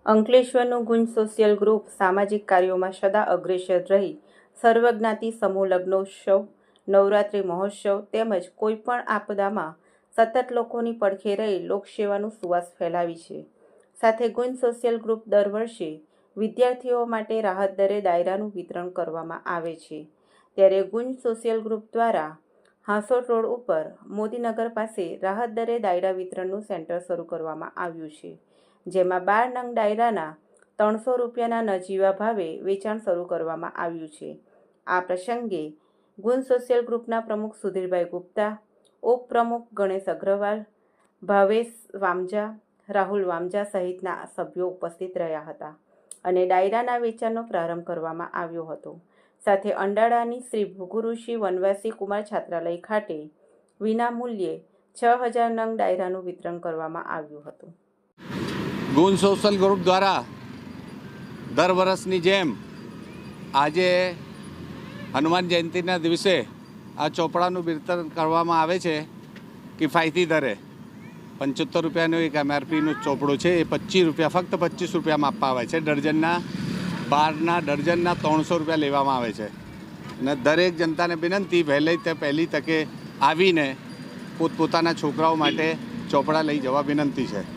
અંકલેશ્વરનું ગુંજ social group સામાજિક કાર્યોમાં સદા અગ્રેસર રહી સર્વજ્ઞાતિ સમૂહ લગ્નોત્સવ, નવરાત્રિ મહોત્સવ તેમજ કોઈપણ આપદામાં સતત લોકોની પડખે રહી લોકસેવાનું સુવાસ ફેલાવી છે. સાથે ગુંજ સોશિયલ ગ્રુપ દર વર્ષે વિદ્યાર્થીઓ માટે રાહત દરે દાયરાનું વિતરણ કરવામાં આવે છે. ત્યારે ગુંજ સોશિયલ ગ્રુપ દ્વારા હાંસોટ રોડ ઉપર મોદીનગર પાસે રાહત દરે દાયરા વિતરણનું સેન્ટર શરૂ કરવામાં આવ્યું છે. જેમાં 12 નંગ ડાયરાના 300 રૂપિયાના નજીવા ભાવે વેચાણ શરૂ કરવામાં આવ્યું છે. આ પ્રસંગે ગુંજ સોશિયલ ગ્રુપના પ્રમુખ સુધીરભાઈ ગુપ્તા, ઉપપ્રમુખ ગણેશ અગ્રવાલ, ભાવેશ વામજા, રાહુલ વામજા સહિતના સભ્યો ઉપસ્થિત રહ્યા હતા અને ડાયરાના વેચાણનો પ્રારંભ કરવામાં આવ્યો હતો. સાથે અંડાળાની શ્રી ભૃગુઋષિ વનવાસી કુમાર છાત્રાલય ખાતે વિનામૂલ્યે 6000 નંગ ડાયરાનું વિતરણ કરવામાં આવ્યું હતું. ગુંજ સોશિયલ ગ્રુપ દ્વારા દર વર્ષની જેમ આજે હનુમાન જયંતિના દિવસે આ ચોપડાનું વિતરણ કરવામાં આવે છે. કિફાયતી દરે 75 રૂપિયાનું એક MRPનું ચોપડું છે, એ 25 રૂપિયા ફક્ત 25 રૂપિયામાં આપવા આવે છે. ડર્જનના 12ના ડર્જનના 300 રૂપિયા લેવામાં આવે છે. અને દરેક જનતાને વિનંતી પહેલી તકે આવીને પોતપોતાના છોકરાઓ માટે ચોપડા લઈ જવા વિનંતી છે.